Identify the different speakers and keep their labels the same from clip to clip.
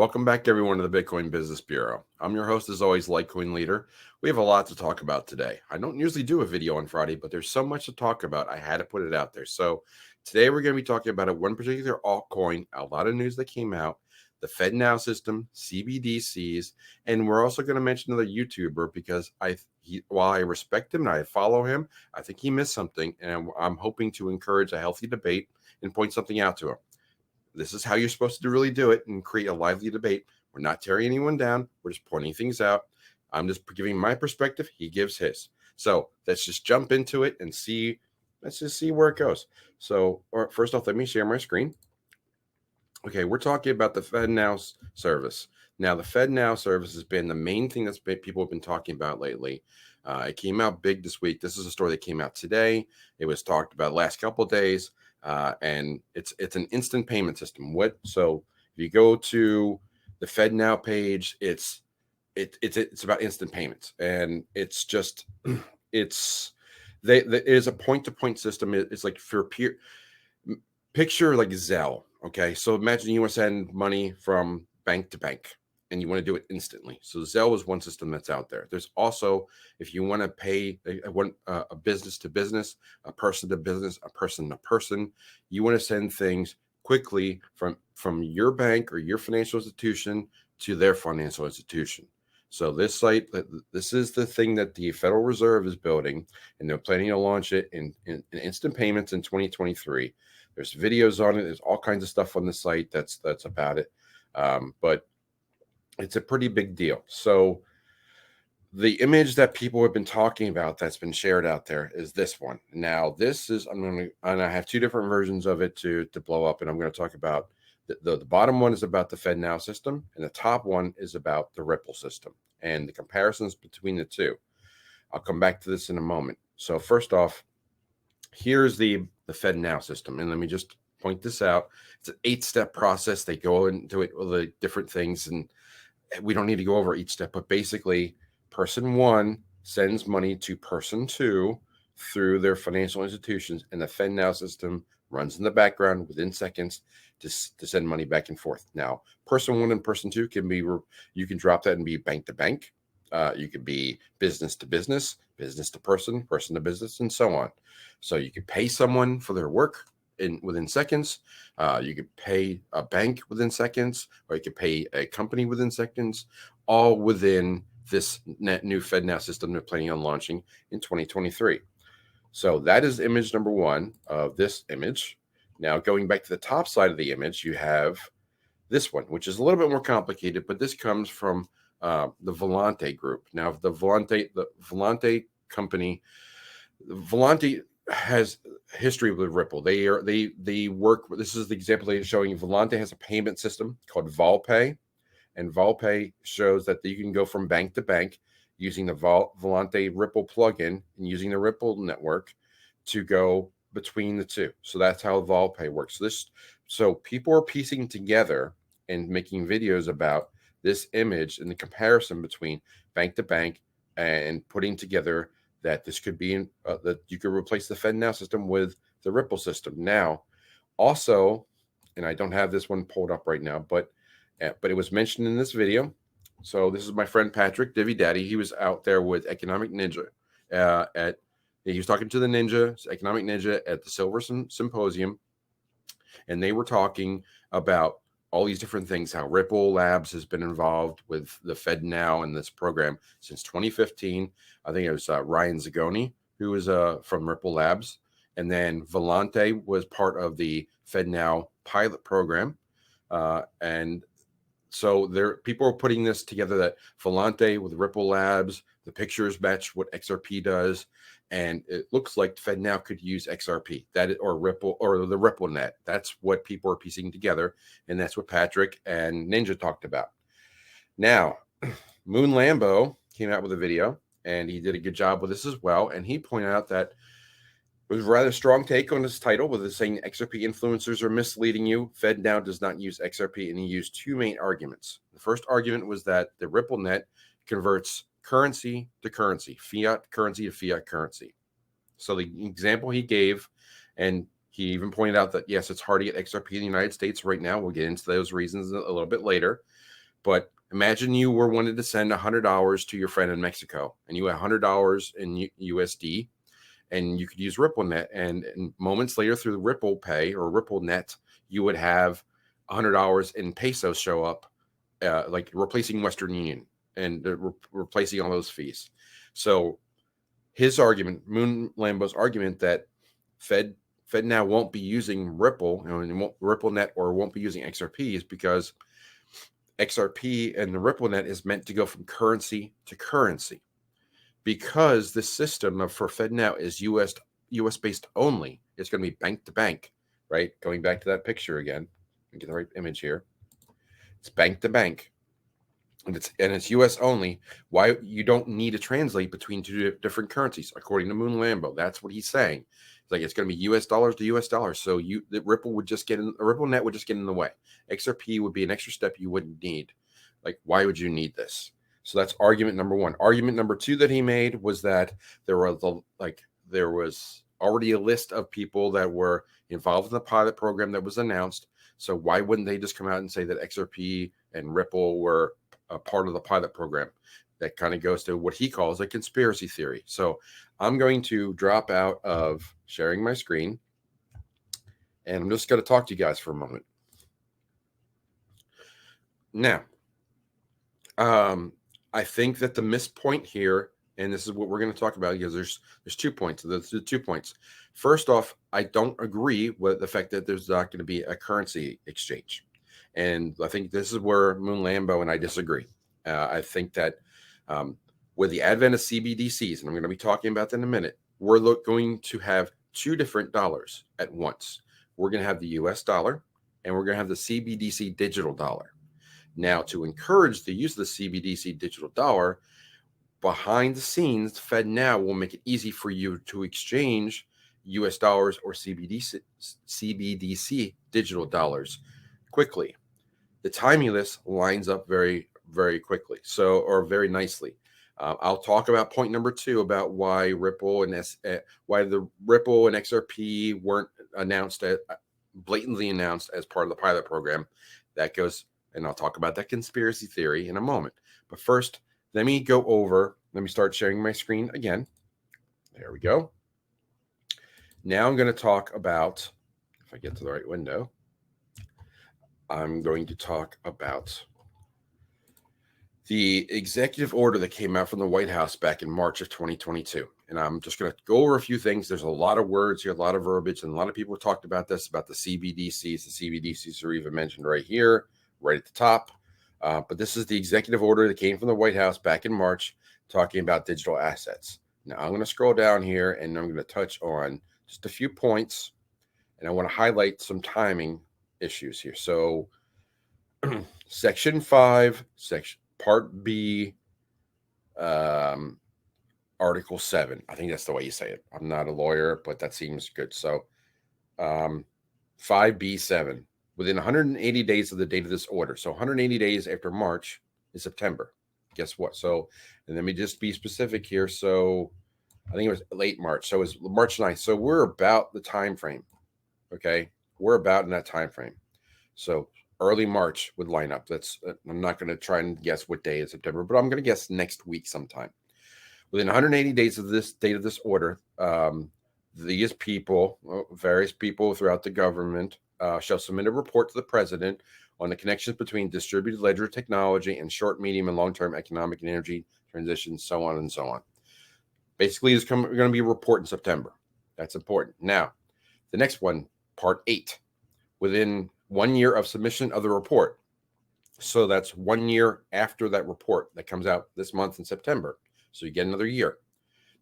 Speaker 1: Welcome back, everyone, to the Bitcoin Business Bureau. I'm your host, as always, LitecoinLeader. We have a lot to talk about today. I don't usually do a video on Friday, but there's so much to talk about. I had to put it out there. So today we're going to be talking about one particular altcoin, a lot of news that came out, the FedNow system, CBDCs, and we're also going to mention another YouTuber because while I respect him and I follow him, I think he missed something, and I'm hoping to encourage a healthy debate and point something out to him. This is how you're supposed to really do it and create a lively debate. We're not tearing anyone down. We're just pointing things out. I'm just giving my perspective. He gives his. So let's just jump into it and see. Let's just see where it goes. So first off, let me share my screen. Okay, we're talking about the FedNow service. Now, the FedNow service has been the main thing that's people have been talking about lately. It came out big this week. This is a story that came out today. It was talked about last couple of days. And it's an instant payment system. So if you go to the FedNow page, it's about instant payments, and it's just it is a point-to-point system. It's like for picture like Zelle. Okay, so imagine you want to send money from bank to bank, and you want to do it instantly. So Zelle is one system that's out there. There's also, if you want to pay a business to business, a person to business, a person to person, you want to send things quickly from your bank or your financial institution to their financial institution. So this site, this is the thing that the Federal Reserve is building, and they're planning to launch it in instant payments in 2023. There's videos on it. There's all kinds of stuff on the site that's about it. But it's a pretty big deal. So the image that people have been talking about that's been shared out there is this one. Now, this is, and I have two different versions of it to blow up, and I'm going to talk about the bottom one is about the FedNow system, and the top one is about the Ripple system and the comparisons between the two. I'll come back to this in a moment. So first off, here's the FedNow system, and let me just point this out. It's an 8-step process. They go into it with the different things, and we don't need to go over each step, but basically person one sends money to person two through their financial institutions, and the FedNow system runs in the background within seconds to send money back and forth. Now, person one and person two you can drop that and be bank to bank. You could be business to business, business to person, person to business, and so on. So you could pay someone for their work within seconds. You could pay a bank within seconds, or you could pay a company within seconds, all within this new FedNow system they're planning on launching in 2023. So that is image number one of this image. Now, going back to the top side of the image, you have this one, which is a little bit more complicated, but this comes from the Volante group. Now, the Volante company, Volante has history with Ripple. They work. This is the example they're showing. Volante has a payment system called VolPay, and VolPay shows that you can go from bank to bank using the Volante Ripple plugin and using the Ripple network to go between the two. So that's how VolPay works. So people are piecing together and making videos about this image and the comparison between bank to bank, and putting together that this could be that you could replace the FedNow system with the Ripple system. Now, also, and I don't have this one pulled up right now, but it was mentioned in this video. So this is my friend Patrick Divvy Daddy. He was out there with Economic Ninja he was talking to the Economic Ninja at the Silver Symposium, and they were talking about all these different things, how Ripple Labs has been involved with the FedNow and this program since 2015. I think it was Ryan Zagoni, who was from Ripple Labs. And then Volante was part of the FedNow pilot program. And so people are putting this together, that Volante with Ripple Labs, the pictures match what XRP does. And it looks like FedNow could use XRP, or Ripple, or the Ripple net. That's what people are piecing together, and that's what Patrick and Ninja talked about. Now, MoonLambo came out with a video, and he did a good job with this as well. And he pointed out that it was a rather strong take on his title, with it saying XRP influencers are misleading you. FedNow does not use XRP, and he used two main arguments. The first argument was that the Ripple net converts currency to currency, fiat currency to fiat currency. So the example he gave, and he even pointed out that, yes, it's hard to get XRP in the United States right now. We'll get into those reasons a little bit later. But imagine you were wanted to send $100 to your friend in Mexico, and you had $100 in USD, and you could use RippleNet. And moments later, through the Ripple Pay or RippleNet, you would have $100 in pesos show up, like replacing Western Union and replacing all those fees. So his argument, MoonLambo's argument, that FedNow won't be using Ripple, RippleNet, or won't be using XRP, is because XRP and the RippleNet is meant to go from currency to currency. Because the system for FedNow is US based only, it's going to be bank to bank, right? Going back to that picture again, get the right image here. It's bank to bank, and it's US only. Why you don't need to translate between two different currencies, according to MoonLambo. That's what he's saying. It's like it's going to be US dollars to US dollars. So the Ripple would just get in, RippleNet would just get in the way. XRP would be an extra step you wouldn't need. Like, why would you need this? So that's argument number one. Argument number two that he made was that there was already a list of people that were involved in the pilot program that was announced. So why wouldn't they just come out and say that XRP and Ripple were a part of the pilot program? That kind of goes to what he calls a conspiracy theory. So I'm going to drop out of sharing my screen, and I'm just going to talk to you guys for a moment. Now, I think that the missed point here, and this is what we're going to talk about, because there's 2 points. There's 2 points. First off, I don't agree with the fact that there's not going to be a currency exchange. And I think this is where MoonLambo and I disagree. I think that with the advent of CBDCs, and I'm going to be talking about that in a minute, we're going to have 2 different dollars at once. We're going to have the US dollar, and we're going to have the CBDC digital dollar. Now, to encourage the use of the CBDC digital dollar, behind the scenes, FedNow will make it easy for you to exchange US dollars or CBDC digital dollars quickly. The timing of this lines up very, very quickly, or very nicely. I'll talk about point number 2 about why Ripple and why the Ripple and XRP weren't blatantly announced as part of the pilot program. That goes. And I'll talk about that conspiracy theory in a moment. But first, let me start sharing my screen again. There we go. Now I'm going to talk about, if I get to the right window, I'm going to talk about the executive order that came out from the White House back in March of 2022. And I'm just going to go over a few things. There's a lot of words here, a lot of verbiage, and a lot of people talked about this, about the CBDCs. The CBDCs are even mentioned right here, right at the top. But this is the executive order that came from the White House back in March, talking about digital assets. Now I'm going to scroll down here, and I'm going to touch on just a few points, and I want to highlight some timing issues here. So Section 5, Part B, Article 7. I think that's the way you say it. I'm not a lawyer, but that seems good. So 5B7. Within 180 days of the date of this order. So 180 days after March is September. Guess what? So, and let me just be specific here. So I think it was late March. So it was March 9th. So we're about the time frame. Okay. We're about in that time frame. So early March would line up. I'm not going to try and guess what day in September, but I'm going to guess next week sometime. Within 180 days of this date of this order, these people, various people throughout the government, shall submit a report to the president on the connections between distributed ledger technology and short, medium, and long-term economic and energy transitions, so on and so on. Basically, it's going to be a report in September. That's important. Now, the next one, Part 8, within 1 year of submission of the report. So that's 1 year after that report that comes out this month in September. So you get another year.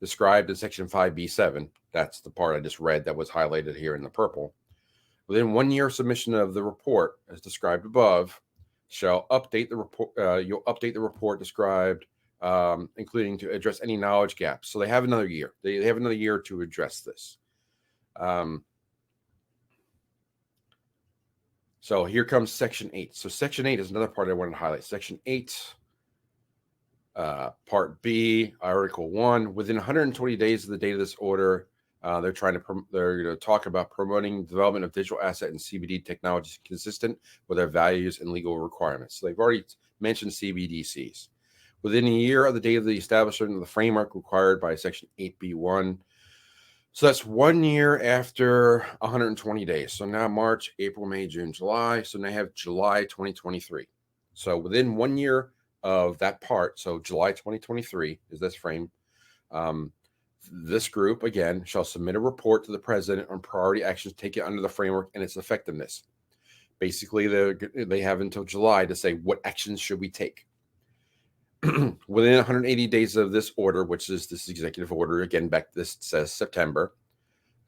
Speaker 1: Described in Section 5B7, that's the part I just read that was highlighted here in the purple. Within 1 year submission of the report, as described above, shall update the report. You'll update the report described, including to address any knowledge gaps. So they have another year. They have another year to address this. So here comes Section 8. So Section 8 is another part I wanted to highlight. Section 8, Part B, Article 1. Within 120 days of the date of this order, they're going to talk about promoting development of digital asset and CBD technologies consistent with their values and legal requirements. So they've already mentioned CBDCs. Within a year of the date of the establishment of the framework required by Section 8B1. So that's 1 year after 120 days. So now March, April, May, June, July. So now I have July 2023. So within 1 year of that part, so July 2023 is this frame. This group, again, shall submit a report to the president on priority actions taken under the framework and its effectiveness. Basically, they have until July to say what actions should we take. Within 180 days of this order, which is this executive order, again, back this says September,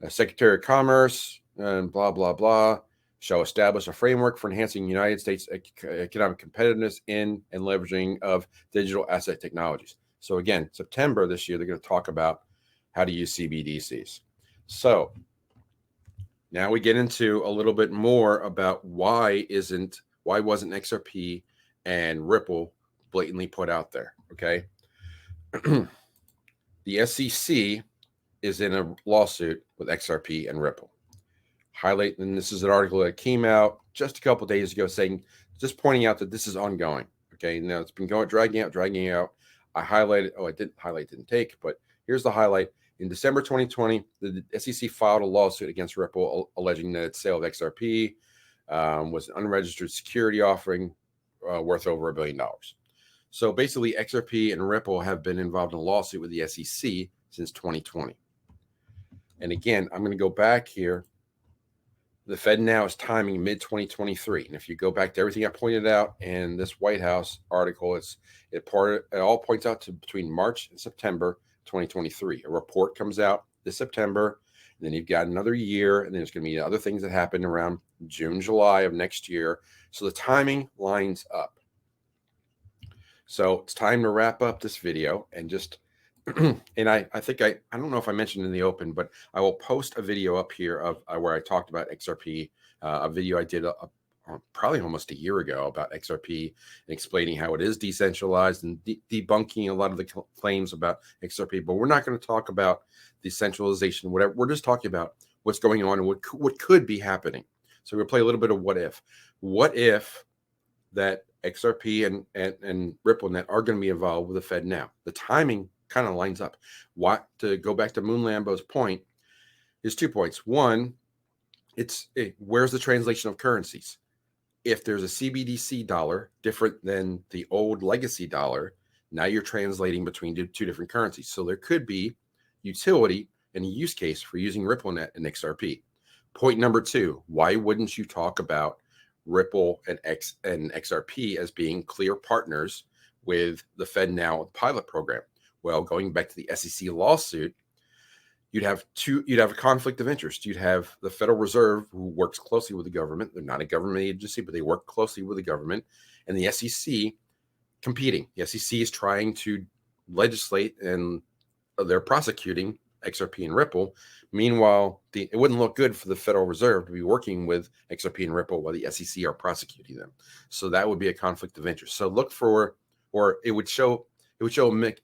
Speaker 1: Secretary of Commerce and blah, blah, blah, shall establish a framework for enhancing United States economic competitiveness in and leveraging of digital asset technologies. So again, September this year, they're going to talk about how to use CBDCs. So now we get into a little bit more about why wasn't XRP and Ripple blatantly put out there, okay? The SEC is in a lawsuit with XRP and Ripple. And this is an article that came out just a couple days ago just pointing out that this is ongoing, okay? Now it's been dragging out. I highlighted, didn't take, but here's the highlight. In December 2020, the SEC filed a lawsuit against Ripple alleging that its sale of XRP was an unregistered security offering worth over $1 billion. So basically, XRP and Ripple have been involved in a lawsuit with the SEC since 2020. And again, I'm going to go back here. The FedNow is timing mid-2023. And if you go back to everything I pointed out in this White House article, it all points out to between March and September 2023. A report comes out this September, and then you've got another year, and then there's going to be other things that happen around June, July of next year. So the timing lines up. So it's time to wrap up this video and just, and I think I don't know if I mentioned in the open, but I will post a video up here of where I talked about XRP, a video I did probably almost a year ago about XRP and explaining how it is decentralized and debunking a lot of the claims about XRP. But we're not going to talk about decentralization, whatever. We're just talking about what's going on and what could be happening. So we're going to play a little bit of what if. What if that XRP and RippleNet are going to be involved with the FedNow? The timing kind of lines up. To go back to MoonLambo's point, is 2 points. One, where's the translation of currencies? If there's a CBDC dollar different than the old legacy dollar, now you're translating between two different currencies. So there could be utility and a use case for using RippleNet and XRP. Point number two, why wouldn't you talk about Ripple and XRP as being clear partners with the FedNow pilot program? Well, going back to the SEC lawsuit, you'd have a conflict of interest. You'd have the Federal Reserve, who works closely with the government. They're not a government agency, but they work closely with the government, and the SEC competing. The SEC is trying to legislate, and they're prosecuting XRP and Ripple. Meanwhile, it wouldn't look good for the Federal Reserve to be working with XRP and Ripple while the SEC are prosecuting them. So that would be a conflict of interest. So look for, or it would show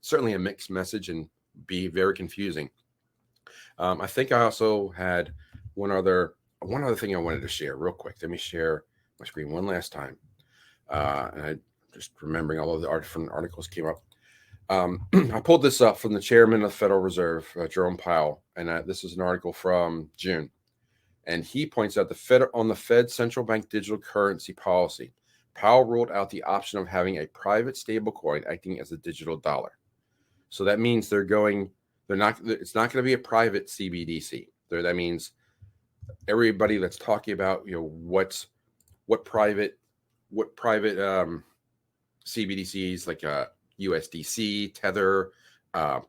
Speaker 1: certainly a mixed message and be very confusing. I think I also had one other thing I wanted to share real quick. Let me share my screen one last time. And I just remembering all of the different articles came up. I pulled this up from the chairman of the Federal Reserve, Jerome Powell, and this is an article from June. And he points out on the Fed central bank digital currency policy, Powell ruled out the option of having a private stablecoin acting as a digital dollar. So that means it's not going to be a private CBDC. That means everybody that's talking about, what private CBDCs like USDC, Tether,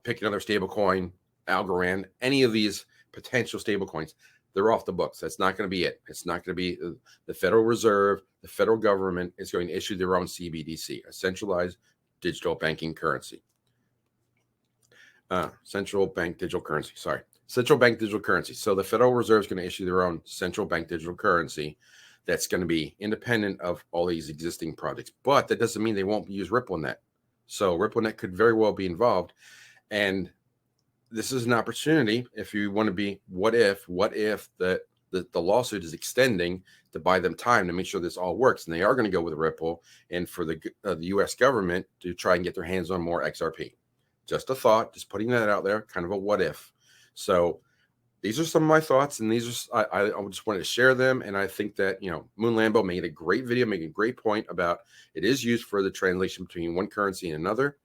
Speaker 1: pick another stablecoin, Algorand, any of these potential stablecoins, they're off the books. That's not going to be it. It's not going to be the Federal Reserve. The federal government is going to issue their own CBDC, a centralized digital banking currency. Central bank digital currency. So the Federal Reserve is going to issue their own central bank digital currency that's going to be independent of all these existing projects. But that doesn't mean they won't use RippleNet. So RippleNet could very well be involved. And this is an opportunity if you want to be, what if that the lawsuit is extending to buy them time to make sure this all works. And they are going to go with Ripple and for the U.S. government to try and get their hands on more XRP. Just a thought, just putting that out there, kind of a what if. So these are some of my thoughts, and these are I just wanted to share them. And I think that, you know, MoonLambo made a great video, making a great point about it is used for the translation between one currency and another.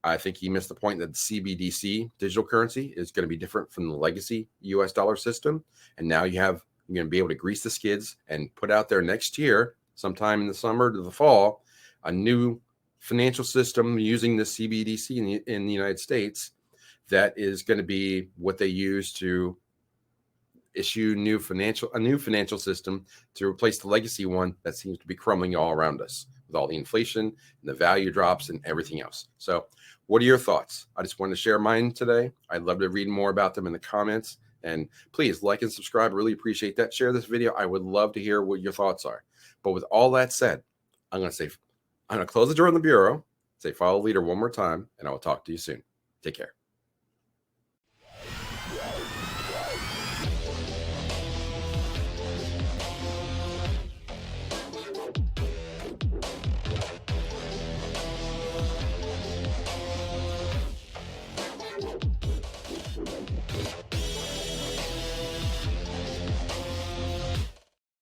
Speaker 1: I think he missed the point that the CBDC digital currency is going to be different from the legacy US dollar system. And now you're going to be able to grease the skids and put out there next year, sometime in the summer to the fall, a new financial system using the CBDC in the United States that is going to be what they use to issue a new financial system to replace the legacy one that seems to be crumbling all around us with all the inflation and the value drops and everything else. So what are your thoughts? I just wanted to share mine today. I'd love to read more about them in the comments, and please like and subscribe. Really appreciate that. Share this video. I would love to hear what your thoughts are. But with all that said, I'm going to close the door on the bureau, say follow leader one more time, and I will talk to you soon. Take care.